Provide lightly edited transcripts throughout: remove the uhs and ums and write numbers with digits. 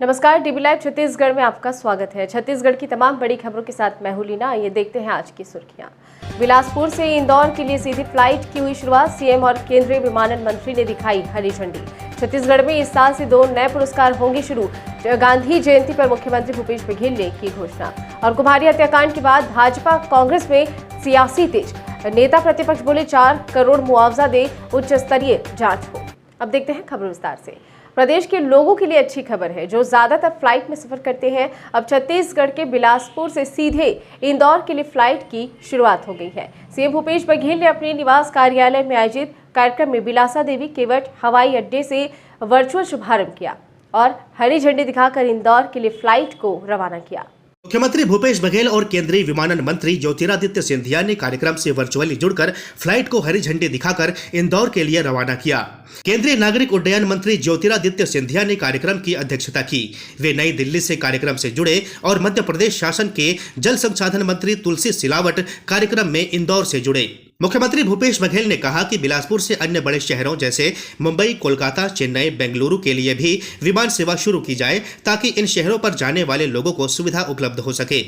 नमस्कार, dB live Chhattisgarh में आपका स्वागत है। छत्तीसगढ़ की तमाम बड़ी खबरों के साथ मैं हूं लीना। आइए देखते हैं आज की सुर्खियां। बिलासपुर से इंदौर के लिए सीधी फ्लाइट की हुई शुरुआत। सीएम और केंद्रीय विमानन मंत्री ने दिखाई हरी झंडी। छत्तीसगढ़ में इस साल से 2 नए पुरस्कार होंगे शुरू। गांधी जयंती पर मुख्यमंत्री भूपेश बघेल ने की घोषणा। और कुम्हारी हत्याकांड के बाद भाजपा कांग्रेस में सियासी तेज। नेता प्रतिपक्ष बोले 4 करोड़ मुआवजा दे, उच्च स्तरीय जांच हो। अब देखते हैं खबर विस्तार से। प्रदेश के लोगों के लिए अच्छी खबर है जो ज्यादातर फ्लाइट में सफर करते हैं। अब छत्तीसगढ़ के बिलासपुर से सीधे इंदौर के लिए फ्लाइट की शुरुआत हो गई है। सीएम भूपेश बघेल ने अपने निवास कार्यालय में आयोजित कार्यक्रम में बिलासा देवी केवट हवाई अड्डे से वर्चुअल शुभारंभ किया और हरी झंडी दिखाकर इंदौर के लिए फ्लाइट को रवाना किया। मुख्यमंत्री भूपेश बघेल और केंद्रीय विमानन मंत्री ज्योतिरादित्य सिंधिया ने कार्यक्रम से वर्चुअली जुड़कर फ्लाइट को हरी झंडी दिखाकर इंदौर के लिए रवाना किया। केंद्रीय नागरिक उड्डयन मंत्री ज्योतिरादित्य सिंधिया ने कार्यक्रम की अध्यक्षता की। वे नई दिल्ली से कार्यक्रम से जुड़े और मध्य प्रदेश शासन के जल संसाधन मंत्री तुलसी सिलावट कार्यक्रम में इंदौर से जुड़े। मुख्यमंत्री भूपेश बघेल ने कहा कि बिलासपुर से अन्य बड़े शहरों जैसे मुंबई, कोलकाता, चेन्नई, बेंगलुरु के लिए भी विमान सेवा शुरू की जाए ताकि इन शहरों पर जाने वाले लोगों को सुविधा उपलब्ध हो सके।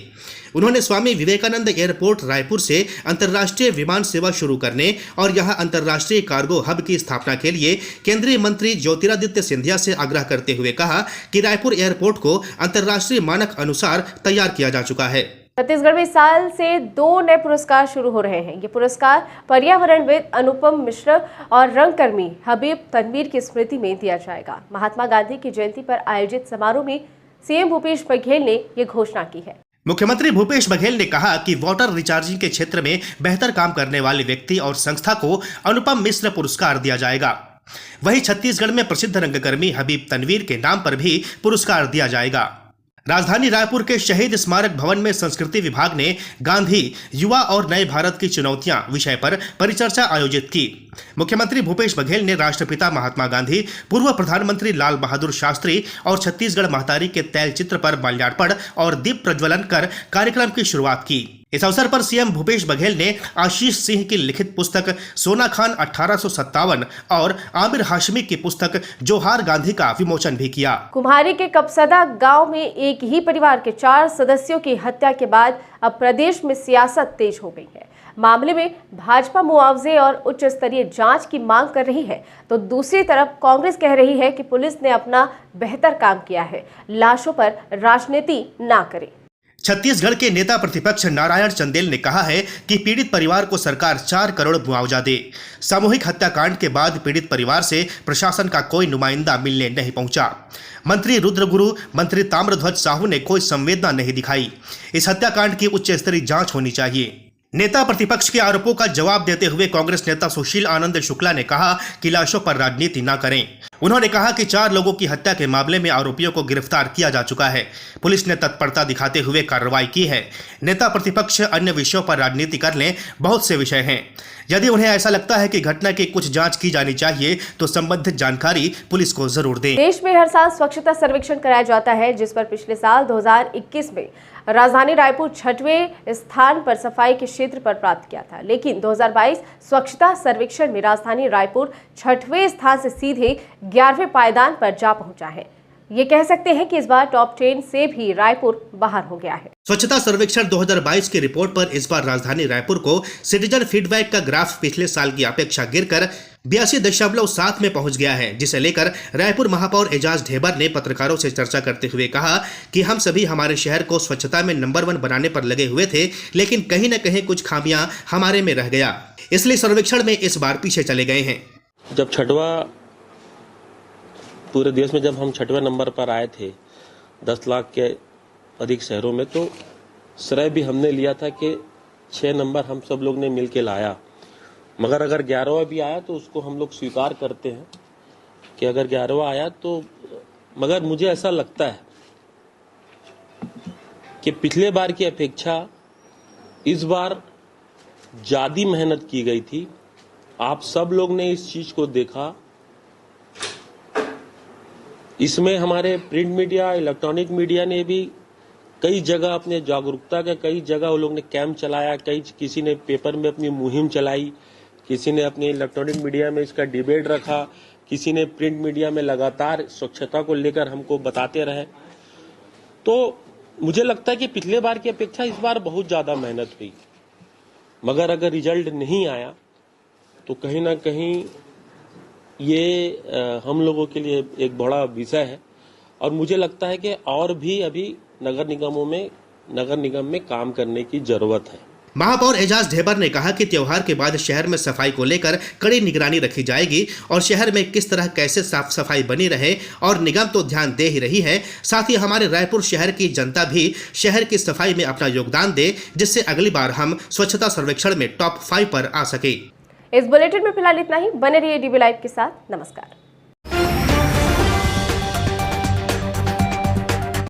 उन्होंने स्वामी विवेकानंद एयरपोर्ट रायपुर से अंतर्राष्ट्रीय विमान सेवा शुरू करने और यहां अंतर्राष्ट्रीय कार्गो हब की स्थापना के लिए केंद्रीय मंत्री ज्योतिरादित्य सिंधिया से आग्रह करते हुए कहा कि रायपुर एयरपोर्ट को अंतर्राष्ट्रीय मानक अनुसार तैयार किया जा चुका है। छत्तीसगढ़ में इस साल से 2 नए पुरस्कार शुरू हो रहे हैं। ये पुरस्कार पर्यावरणविद अनुपम मिश्र और रंगकर्मी हबीब तनवीर की स्मृति में दिया जाएगा। महात्मा गांधी की जयंती पर आयोजित समारोह में सीएम भूपेश बघेल ने ये घोषणा की है। मुख्यमंत्री भूपेश बघेल ने कहा कि वाटर रिचार्जिंग के क्षेत्र में बेहतर काम करने वाले व्यक्ति और संस्था को अनुपम मिश्र पुरस्कार दिया जाएगा। वहीं छत्तीसगढ़ में प्रसिद्ध रंगकर्मी हबीब तनवीर के नाम पर भी पुरस्कार दिया जाएगा। राजधानी रायपुर के शहीद स्मारक भवन में संस्कृति विभाग ने गांधी, युवा और नए भारत की चुनौतियां विषय पर परिचर्चा आयोजित की। मुख्यमंत्री भूपेश बघेल ने राष्ट्रपिता महात्मा गांधी, पूर्व प्रधानमंत्री लाल बहादुर शास्त्री और छत्तीसगढ़ महतारी के तैल चित्र पर माल्यार्पण और दीप प्रज्वलन कर कार्यक्रम की शुरुआत की। इस अवसर पर सीएम भूपेश बघेल ने आशीष सिंह की लिखित पुस्तक सोना खान 1857 और आमिर हाशमी की पुस्तक जोहार गांधी का विमोचन भी किया। कुम्हारी के कपसदा गांव में एक ही परिवार के 4 सदस्यों की हत्या के बाद अब प्रदेश में सियासत तेज हो गई है। मामले में भाजपा मुआवजे और उच्च स्तरीय जांच की मांग कर रही है, तो दूसरी तरफ कांग्रेस कह रही है कि पुलिस ने अपना बेहतर काम किया है, लाशों पर राजनीति ना करे। छत्तीसगढ़ के नेता प्रतिपक्ष नारायण चंदेल ने कहा है कि पीड़ित परिवार को सरकार 4 करोड़ मुआवजा दे। सामूहिक हत्याकांड के बाद पीड़ित परिवार से प्रशासन का कोई नुमाइंदा मिलने नहीं पहुंचा। मंत्री रुद्रगुरु, मंत्री ताम्रध्वज साहू ने कोई संवेदना नहीं दिखाई। इस हत्याकांड की उच्च स्तरीय जांच होनी चाहिए। नेता प्रतिपक्ष के आरोपों का जवाब देते हुए कांग्रेस नेता सुशील आनंद शुक्ला ने कहा कि लाशों पर राजनीति न करें। उन्होंने कहा कि 4 लोगों की हत्या के मामले में आरोपियों को गिरफ्तार किया जा चुका है। पुलिस ने तत्परता दिखाते हुए कार्रवाई की है। नेता प्रतिपक्ष अन्य विषयों पर राजनीति कर लें, बहुत से विषय हैं। यदि उन्हें ऐसा लगता है कि घटना की कुछ जांच की जानी चाहिए तो संबंधित जानकारी पुलिस को जरूर दें। देश में हर साल स्वच्छता सर्वेक्षण कराया जाता है, जिस पर पिछले साल 2021 में राजधानी रायपुर 6वें स्थान पर सफाई के क्षेत्र पर प्राप्त किया था। लेकिन 2022 स्वच्छता सर्वेक्षण में राजधानी रायपुर 6वें स्थान से सीधे 11वें पायदान पर जा पहुंचा है। ये कह सकते हैं कि इस बार टॉप 10 से भी रायपुर बाहर हो गया है। स्वच्छता सर्वेक्षण 2022 की रिपोर्ट पर इस बार राजधानी रायपुर को सिटीजन फीडबैक का ग्राफ पिछले साल की अपेक्षा गिरकर 82.7 में पहुंच गया है, जिसे लेकर रायपुर महापौर एजाज ढेबर ने पत्रकारों से चर्चा करते हुए कहा कि हम सभी हमारे शहर को स्वच्छता में नंबर 1 बनाने पर लगे हुए थे, लेकिन कहीं न कहीं कुछ खामियां हमारे में रह गया, इसलिए सर्वेक्षण में इस बार पीछे चले गए हैं। जब पूरे देश में जब हम 6वें नंबर पर आए थे 10 लाख के अधिक शहरों में, तो श्रेय भी हमने लिया था कि 6 नंबर हम सब लोग ने मिलकर लाया। मगर अगर 11वां भी आया तो उसको हम लोग स्वीकार करते हैं कि अगर 11वां आया तो, मगर मुझे ऐसा लगता है कि पिछले बार की अपेक्षा इस बार ज्यादा मेहनत की गई थी। आप सब लोग ने इस चीज को देखा। इसमें हमारे प्रिंट मीडिया, इलेक्ट्रॉनिक मीडिया ने भी कई जगह अपने जागरूकता के कई जगह वो लोग ने कैंप चलाया। किसी ने पेपर में अपनी मुहिम चलाई, किसी ने अपने इलेक्ट्रॉनिक मीडिया में इसका डिबेट रखा, किसी ने प्रिंट मीडिया में लगातार स्वच्छता को लेकर हमको बताते रहे। तो मुझे लगता है कि पिछले बार की अपेक्षा इस बार बहुत ज़्यादा मेहनत हुई, मगर अगर रिजल्ट नहीं आया तो कहीं ना कहीं ये हम लोगों के लिए एक बड़ा विषय है। और मुझे लगता है कि और भी अभी नगर निगम में काम करने की जरूरत है। महापौर एजाज ढेबर ने कहा कि त्योहार के बाद शहर में सफाई को लेकर कड़ी निगरानी रखी जाएगी और शहर में किस तरह कैसे साफ सफाई बनी रहे और निगम तो ध्यान दे ही रही है, साथ ही हमारे रायपुर शहर की जनता भी शहर की सफाई में अपना योगदान दे, जिससे अगली बार हम स्वच्छता सर्वेक्षण में टॉप 5 पर आ सके। इस बुलेटिन में फिलहाल इतना ही। बने रहिए डीबी लाइव के साथ। नमस्कार।